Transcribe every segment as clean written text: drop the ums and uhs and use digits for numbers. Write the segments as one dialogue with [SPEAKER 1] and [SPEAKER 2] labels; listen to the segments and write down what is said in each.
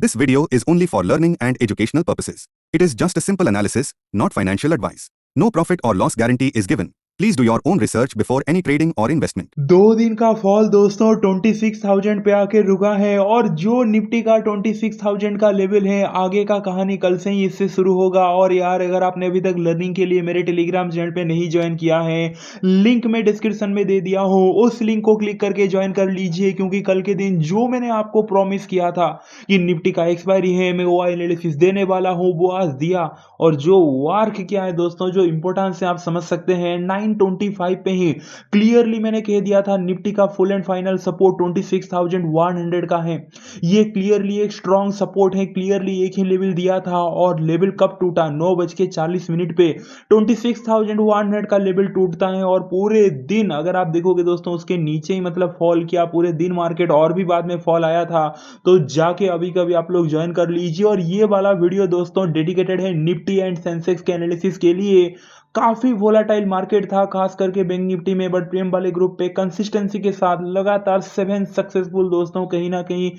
[SPEAKER 1] This video is only for learning and educational purposes. It is just a simple analysis, not financial advice. No profit or loss guarantee is given. Please do your own research before any trading or investment.
[SPEAKER 2] 2 दिन का fall दोस्तों 26,000 पे आके रुका है और जो Nifty का 26,000 का लेवल है आगे का कहानी कल से ही इससे शुरू होगा। और यार अगर आपने अभी तक लर्निंग के लिए मेरे टेलीग्राम चैनल पे नहीं ज्वाइन किया है, लिंक मैं डिस्क्रिप्शन में दे दिया हूँ, उस लिंक को क्लिक करके ज्वाइन कर लीजिए, क्योंकि कल के दिन जो मैंने आपको प्रॉमिस किया था कि निफ्टी का एक्सपायरी है, मैं वो एनालिसिस देने वाला हूँ, वो आज दिया। और जो वार्क क्या है दोस्तों, जो इंपॉर्टेंस है आप समझ सकते हैं, 925 पे ही क्लियरली मैंने कह दिया था निफ्टी का फुल एंड फाइनल सपोर्ट 26,100 का है। ये क्लियरली एक स्ट्रॉन्ग सपोर्ट है, क्लियरली एक ही लेवल दिया था। और लेवल कब टूटा? 9:40 पे 26,100 का लेवल टूटता है और पूरे दिन अगर आप देखोगे दोस्तों उसके नीचे ही मतलब फॉल किया पूरे दिन मार्केट, और भी बाद में फॉल आया था। तो जाके अभी कभी आप लोग ज्वाइन कर लीजिए। और ये वाला वीडियो दोस्तों डेडिकेटेड है निफ्टी एंड सेंसेक्स के एनालिसिस के लिए। काफी वोलाटाइल मार्केट था खास करके बैंक निफ्टी में, बट प्रेम वाले ग्रुप पे कंसिस्टेंसी के साथ लगातार 7 सक्सेसफुल दोस्तों कहीं ना कहीं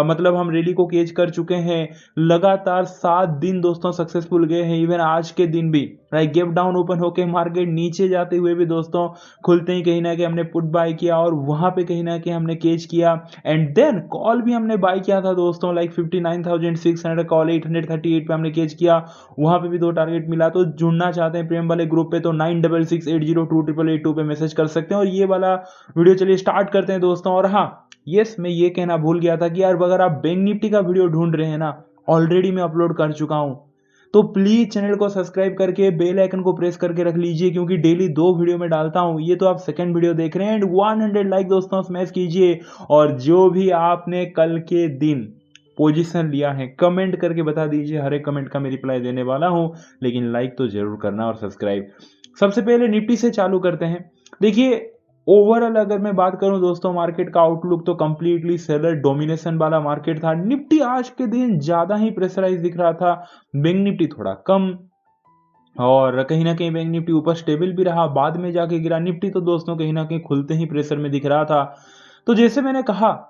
[SPEAKER 2] मतलब हम रैली को केज कर चुके हैं। लगातार 7 दिन दोस्तों सक्सेसफुल गए हैं। इवन आज के दिन भी लाइक गैप डाउन ओपन होके मार्केट नीचे जाते हुए भी दोस्तों खुलते ही कहीं ना कहीं हमने पुट बाय किया और वहां पे कहीं ना कहीं हमने केज किया। एंड देन कॉल भी हमने बाय किया था दोस्तों, लाइक 59,600 कॉल 838 पे हमने केज किया, वहां पे भी 2 टारगेट मिला। तो जुड़ना चाहते हैं प्रेम वाले ग्रुप पे तो 9668028882 पे मैसेज कर सकते हैं। और ये वाला वीडियो चलिए स्टार्ट करते हैं दोस्तों। और हाँ यस, मैं ये कहना भूल गया था कि यार अगर आप बैंक निफ्टी का वीडियो ढूंढ रहे हैं ना, ऑलरेडी मैं अपलोड कर चुका हूं, तो प्लीज चैनल को सब्सक्राइब करके बेल आइकन को प्रेस करके रख लीजिए, क्योंकि डेली 2 वीडियो में डालता हूं। ये तो आप सेकंड वीडियो देख रहे हैं। एंड 100 लाइक दोस्तों स्मैश कीजिए। और जो भी आपने कल के दिन पोजीशन लिया है कमेंट करके बता दीजिए, हर एक कमेंट का मैं रिप्लाई देने वाला हूं। लेकिन लाइक तो जरूर करना और सब्सक्राइब। सबसे पहले निफ्टी से चालू करते हैं। देखिए ओवरऑल अगर मैं बात करूं दोस्तों, मार्केट का आउटलुक तो कंप्लीटली सेलर डोमिनेशन वाला मार्केट था। निफ्टी आज के दिन ज्यादा ही प्रेशराइज दिख रहा था, बैंक निफ्टी थोड़ा कम। और कहीं ना कहीं बैंक निफ्टी ऊपर स्टेबल भी रहा, बाद में जाके गिरा। निफ्टी तो दोस्तों कहीं ना कहीं खुलते ही प्रेशर में दिख रहा था। तो जैसे मैंने कहा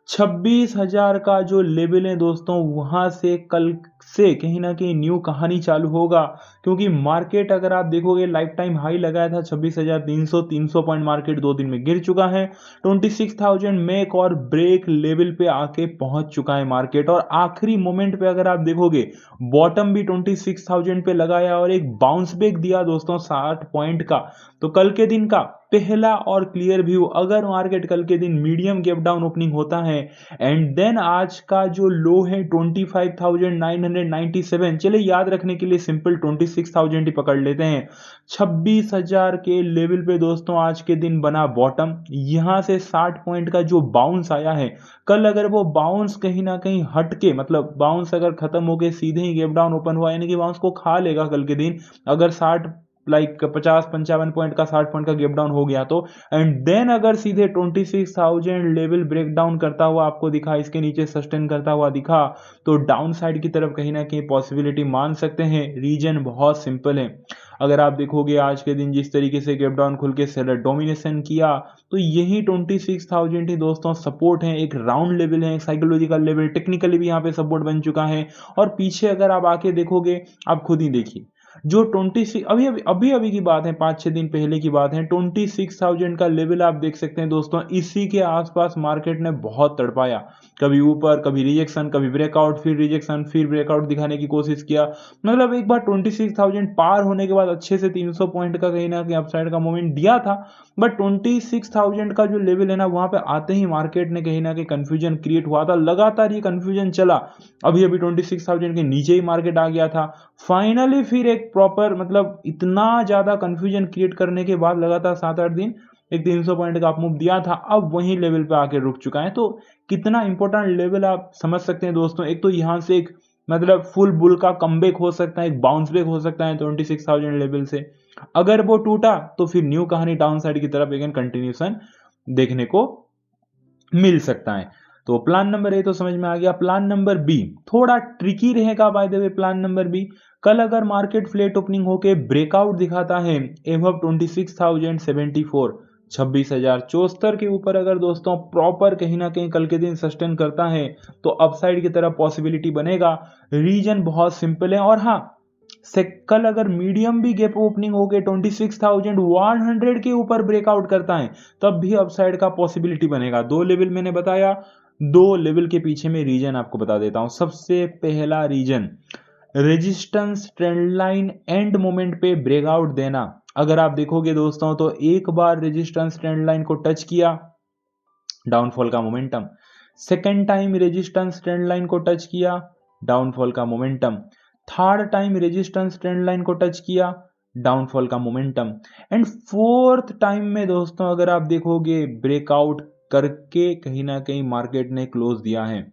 [SPEAKER 2] 26,000 का जो लेवल है दोस्तों, वहां से कल से कहीं ना कहीं न्यू कहानी चालू होगा। क्योंकि मार्केट अगर आप देखोगे लाइफ टाइम हाई लगाया था 26,300, 300 पॉइंट मार्केट 2 दिन में गिर चुका है। 26,000 मेक और ब्रेक लेवल पे आके पहुंच चुका है मार्केट। और आखिरी मोमेंट पे अगर आप देखोगे बॉटम भी 26,000 पे लगाया और एक बाउंस बैक दिया दोस्तों 60 पॉइंट का। तो कल के दिन का पहला और क्लियर व्यू, अगर मार्केट कल के दिन मीडियम गैप डाउन ओपनिंग होता है एंड देन आज का जो लो है 25,997, चले याद रखने के लिए सिंपल 26,000 ही पकड़ लेते हैं। 26,000 के लेवल पे दोस्तों आज के दिन बना बॉटम। यहां से 60 पॉइंट का जो बाउंस आया है, कल अगर वो बाउंस कहीं ना कहीं हट के मतलब बाउंस अगर खत्म हो गए सीधे ही गैप डाउन ओपन हुआ, यानी कि बाउंस को खा लेगा कल के दिन अगर 60 लाइक 50-55 पॉइंट का 60 पॉइंट का गैप डाउन हो गया तो। एंड देन अगर सीधे 26,000 लेवल ब्रेक डाउन करता हुआ आपको दिखा, इसके नीचे सस्टेन करता हुआ दिखा, तो डाउन साइड की तरफ कहीं ना कहीं पॉसिबिलिटी मान सकते हैं। रीजन बहुत सिंपल है, अगर आप देखोगे आज के दिन जिस तरीके से गैप डाउन खुल के सेलर डोमिनेशन किया, तो यही 26,000 ही दोस्तों सपोर्ट है, एक राउंड लेवल है, एक साइकोलॉजिकल लेवल, टेक्निकली भी यहाँ पे सपोर्ट बन चुका है। और पीछे अगर आप आके देखोगे, आप खुद ही देखिए, जो 26 अभी की बात है, 5-6 दिन पहले की बात है, 26,000 का लेवल आप देख सकते हैं दोस्तों। इसी के आसपास मार्केट ने बहुत तड़पाया, कभी ऊपर कभी रिजेक्शन, कभी ब्रेकआउट, फिर रिजेक्शन, फिर ब्रेकआउट दिखाने की कोशिश किया। मतलब एक बार 26,000 पार होने के बाद अच्छे से 300 पॉइंट का कहीं ना कहीं अपसाइड का मोमेंट दिया था। बट 26,000 का जो लेवल है ना, वहां पे आते ही मार्केट ने कहीं ना कहीं कंफ्यूजन क्रिएट हुआ था। लगातार ये कंफ्यूजन चला, अभी 26,000 के नीचे ही मार्केट आ गया था। फाइनली फिर एक प्रॉपर मतलब इतना ज्यादा कंफ्यूजन क्रिएट करने के बाद लगातार 7-8 दिन एक 300 पॉइंट का अपमूव दिया था, अब वही लेवल पे आके रुक चुका है। तो कितना इंपॉर्टेंट लेवल आप समझ सकते हैं दोस्तों। एक तो यहां से एक मतलब फुल बुल का कमबैक हो सकता है, एक बाउंस बैक हो सकता है 26,000 लेवल से। अगर वो टूटा तो फिर न्यू कहानी डाउन साइड की तरफ एक कंटिन्यूशन देखने को मिल सकता है। तो प्लान नंबर ए तो समझ में आ गया। प्लान नंबर बी थोड़ा ट्रिकी रहेगा by the way. Plan number B, कल अगर मार्केट फ्लैट ओपनिंग होके ब्रेकआउट दिखाता है एबव 26,074, 26,074 के ऊपर अगर दोस्तों प्रॉपर कहीं ना कहीं कल के दिन सस्टेन करता है तो अपसाइड की तरफ पॉसिबिलिटी बनेगा। रीजन बहुत सिंपल है। और हाँ, से कल अगर मीडियम भी गैप ओपनिंग हो गए 26,100 के ऊपर ब्रेकआउट करता है तब भी अपसाइड का पॉसिबिलिटी बनेगा। दो लेवल मैंने बताया, दो लेवल के पीछे में रीजन आपको बता देता हूं। सबसे पहला reason, resistance trend line and moment पे ब्रेकआउट देना। अगर आप देखोगे दोस्तों तो एक बार रेजिस्टेंस ट्रेंड लाइन को टच किया, डाउनफॉल का momentum. Second time resistance trend line को टच किया, डाउनफॉल का momentum. Third time resistance trend line को टच किया, डाउनफॉल का मोमेंटम। एंड फोर्थ टाइम में दोस्तों अगर आप देखोगे ब्रेकआउट करके कहीं ना कहीं मार्केट ने क्लोज दिया है।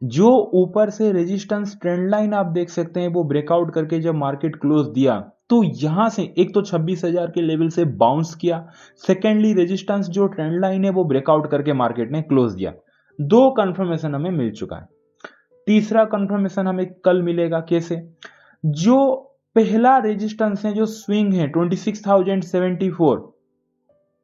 [SPEAKER 2] जो ऊपर से रेजिस्टेंस ट्रेंड लाइन आप देख सकते हैं वो ब्रेकआउट करके जब मार्केट क्लोज दिया तो यहां से एक तो 26,000 के लेवल से बाउंस किया, सेकेंडली रेजिस्टेंस जो ट्रेंड लाइन है वो ब्रेकआउट करके मार्केट ने क्लोज दिया। दो कंफर्मेशन हमें मिल चुका है। तीसरा कंफर्मेशन हमें कल मिलेगा। कैसे? जो पहला रेजिस्टेंस है, जो स्विंग है 26,074,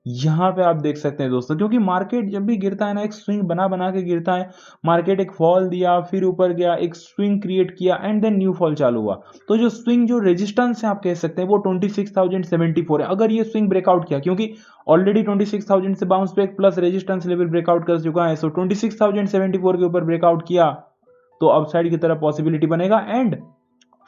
[SPEAKER 2] यहां पे आप देख सकते हैं दोस्तों, क्योंकि मार्केट जब भी गिरता है ना एक स्विंग बना बना के गिरता है। मार्केट एक फॉल दिया, फिर ऊपर गया, एक स्विंग क्रिएट किया एंड देन न्यू फॉल चालू हुआ। तो जो स्विंग, जो रेजिस्टेंस है आप कह सकते हैं वो 26,074 है। अगर ये स्विंग ब्रेकआउट किया, क्योंकि ऑलरेडी 26,000 से bounce back plus resistance level breakout कर चुका है, सो 26,074 के ऊपर ब्रेकआउट किया तो अपसाइड की तरफ पॉसिबिलिटी बनेगा। And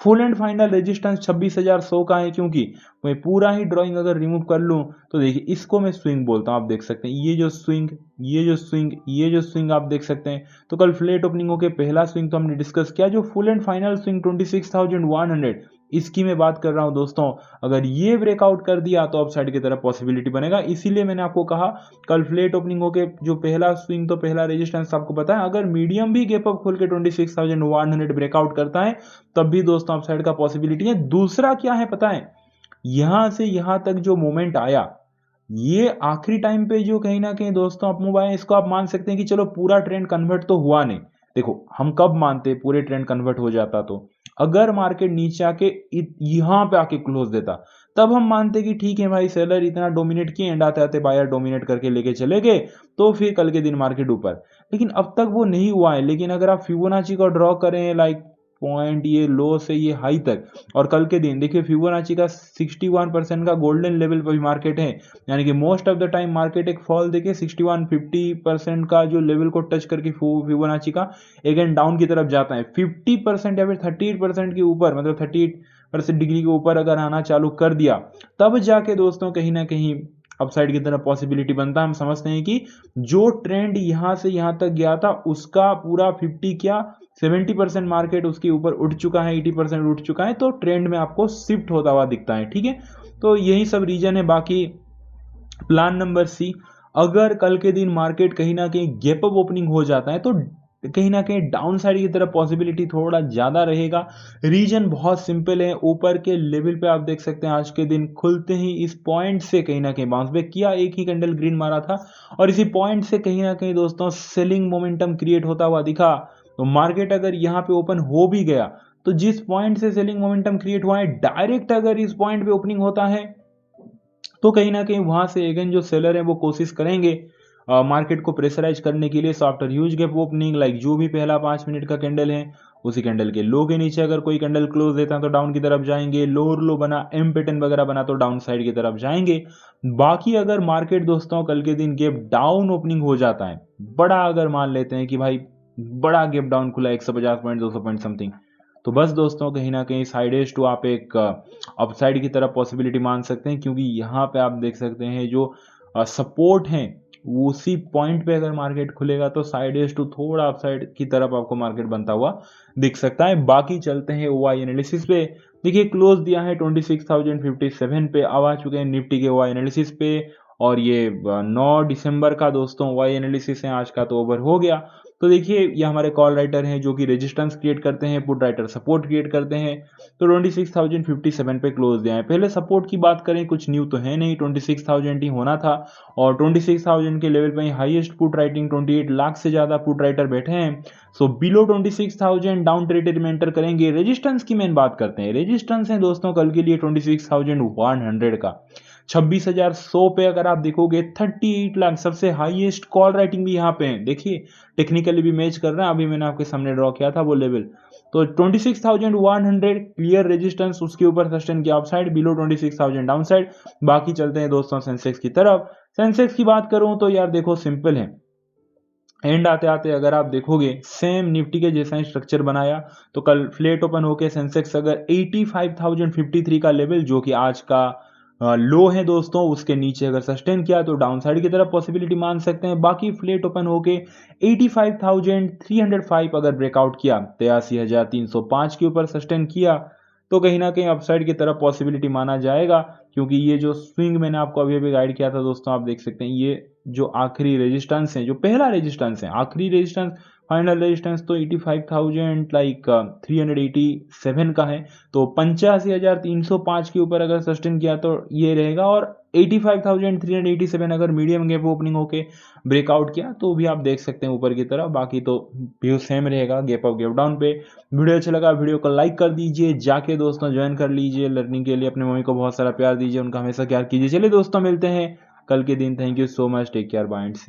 [SPEAKER 2] full and final resistance 26,100 का है, क्योंकि मैं पूरा ही ड्राइंग अगर रिमूव कर लूं तो देखिए इसको मैं स्विंग बोलता हूं। आप देख सकते हैं ये जो स्विंग, ये जो स्विंग, ये जो स्विंग आप देख सकते हैं। तो कल फ्लैट ओपनिंग होकर पहला स्विंग तो हमने डिस्कस किया, जो फुल एंड फाइनल स्विंग 26,100, इसकी मैं बात कर रहा हूं दोस्तों। अगर ये ब्रेकआउट कर दिया तो अपसाइड की तरफ पॉसिबिलिटी बनेगा। इसीलिए मैंने आपको कहा कल फ्लैट ओपनिंग होके जो पहला स्विंग, तो पहला रेजिस्टेंस आपको पता है, अगर मीडियम भी गैप अप खोल के 26,100 ब्रेकआउट करता है तब भी दोस्तों अपसाइड का पॉसिबिलिटी है। दूसरा क्या है पता है, यहां से यहां तक जो मोमेंट आया, ये आखिरी टाइम पे जो कहीं ना कहीं दोस्तों अप मूव आया, इसको आप मान सकते हैं कि चलो पूरा ट्रेंड कन्वर्ट तो हुआ नहीं। देखो हम कब मानते पूरे ट्रेंड कन्वर्ट हो जाता, तो अगर मार्केट नीचे आके यहां पे आके क्लोज देता तब हम मानते कि ठीक है भाई, सेलर इतना डोमिनेट किए, एंड आते आते बायर डोमिनेट करके लेके चले गए, तो फिर कल के दिन मार्केट ऊपर। लेकिन अब तक वो नहीं हुआ है। लेकिन अगर आप फिबोनाची को ड्रॉ करें, लाइक पॉइंट ये लो से ये हाई तक, और कल के दिन देखिए फिबोनाची का 61% का गोल्डन लेवल पर मार्केट है, यानी कि most of the time market एक फॉल देके 61-50% का जो लेवल को टच करके फिबोनाची का अगेन डाउन की तरफ जाता है। 50% या फिर 38% के ऊपर, मतलब 38% डिग्री के ऊपर अगर आना चालू कर दिया तब जाके दोस्तों कहीं ना कहीं अपसाइड की तरफ पॉसिबिलिटी बनता है। हम समझते हैं कि जो ट्रेंड यहां से यहां तक गया था उसका पूरा 50 क्या 70% मार्केट उसके ऊपर उठ चुका है, 80% उठ चुका है, तो ट्रेंड में आपको शिफ्ट होता हुआ दिखता है। ठीक है, तो यही सब रीजन है। बाकी प्लान नंबर सी, अगर कल के दिन मार्केट कहीं ना कहीं गैप अप ओपनिंग हो जाता है तो कहीं ना कहीं डाउन साइड की तरफ पॉसिबिलिटी थोड़ा ज्यादा रहेगा। रीजन बहुत सिंपल है, ऊपर के लेवल पे आप देख सकते हैं आज के दिन खुलते ही इस पॉइंट से कहीं ना कहीं बाउंस बैक किया, एक ही कैंडल ग्रीन मारा था और इसी पॉइंट से कहीं ना कहीं दोस्तों सेलिंग मोमेंटम क्रिएट होता हुआ दिखा। तो मार्केट अगर यहाँ पे ओपन हो भी गया तो जिस पॉइंट से सेलिंग मोमेंटम क्रिएट हुआ है, डायरेक्ट अगर इस पॉइंट पे ओपनिंग होता है तो कहीं ना कहीं वहां से अगेन जो सेलर है वो कोशिश करेंगे मार्केट को प्रेशराइज करने के लिए। So after huge gap opening, like जो भी पहला 5 मिनट का कैंडल है उसी कैंडल के लो के नीचे अगर कोई कैंडल क्लोज देता है तो डाउन की तरफ जाएंगे, लोअर लो बना, एम पैटर्न वगैरह बना तो डाउन साइड की तरफ जाएंगे। बाकी अगर मार्केट दोस्तों कल के दिन गैप डाउन ओपनिंग हो जाता है, बड़ा अगर मान लेते हैं कि भाई बड़ा गैप डाउन खुला 150 पॉइंट 200 पॉइंट समथिंग, तो बस दोस्तों कहीं ना कहीं साइड एज टू आप एक अपसाइड की तरफ पॉसिबिलिटी मान सकते हैं, क्योंकि यहाँ पे आप देख सकते हैं जो सपोर्ट है उसी पॉइंट पे अगर मार्केट खुलेगा तो साइड एज टू थोड़ा अपसाइड की तरफ आपको मार्केट बनता हुआ दिख सकता है। बाकी चलते हैं ओआई एनालिसिस पे। देखिए क्लोज दिया है 26,057 पे, अब आ चुके हैं निफ्टी के ओआई एनालिसिस पे, और ये 9 दिसंबर का दोस्तों ओआई एनालिसिस है, आज का तो ओवर हो गया। तो देखिए ये हमारे कॉल राइटर हैं जो कि रेजिस्टेंस क्रिएट करते हैं, पुट राइटर सपोर्ट क्रिएट करते हैं। तो 26,057 पे क्लोज दिया है। पहले सपोर्ट की बात करें, कुछ न्यू तो है नहीं, 26,000 ही होना था और 26,000 के लेवल पे हाईएस्ट पुट राइटिंग 28 लाख से ज्यादा पुट राइटर बैठे हैं। सो बिलो 26,000 डाउन टेरिटरी में एंटर करेंगे। रेजिस्टेंस की मेन बात करते हैं, रेजिस्टेंस है दोस्तों कल के लिए 26,100 का। 26,100 पे अगर आप देखोगे 38 लाख, सबसे हाईएस्ट कॉल राइटिंग भी यहाँ पे है। देखिए टेक्निकली भी मैच कर रहा है, अभी मैंने आपके सामने ड्रॉ किया था वो लेवल। तो 26,100 क्लियर रेजिस्टेंस, उसके ऊपर सस्टेन किया अपसाइड, बिलो 26,000 डाउनसाइड। बाकी चलते हैं दोस्तों सेंसेक्स की तरफ। सेंसेक्स की बात करूं तो यार देखो सिंपल है, एंड आते आते अगर आप देखोगे सेम निफ्टी के जैसा ही स्ट्रक्चर बनाया। तो कल फ्लेट ओपन होके सेंसेक्स अगर 85,053 का लेवल, जो कि आज का लो है दोस्तों, उसके नीचे अगर सस्टेन किया तो डाउनसाइड की तरफ पॉसिबिलिटी मान सकते हैं। बाकी फ्लेट ओपन होके 85,305 अगर ब्रेकआउट किया, 83,305 के ऊपर सस्टेन किया, तो कहीं ना कहीं अपसाइड की तरफ पॉसिबिलिटी माना जाएगा। क्योंकि ये जो स्विंग मैंने आपको अभी अभी गाइड किया था दोस्तों, आप देख सकते हैं ये जो आखिरी रेजिस्टेंस है, जो पहला रेजिस्टेंस है, आखिरी रेजिस्टेंस, फाइनल रेजिस्टेंस तो 85,000 लाइक 387 का है। तो 85,305 के ऊपर अगर सस्टेन किया तो ये रहेगा, और 85,387 अगर मीडियम गैप ओपनिंग होके ब्रेकआउट किया तो भी आप देख सकते हैं ऊपर की तरफ। बाकी तो व्यू सेम रहेगा गैप अप गैप डाउन पे। वीडियो अच्छा लगा वीडियो को लाइक कर दीजिए, जाके दोस्तों ज्वाइन कर लीजिए लर्निंग के लिए, अपने मम्मी को बहुत सारा प्यार दीजिए, उनका हमेशा केयर कीजिए। चलिए दोस्तों मिलते हैं कल के दिन। Thank you so much, take care, bye and C.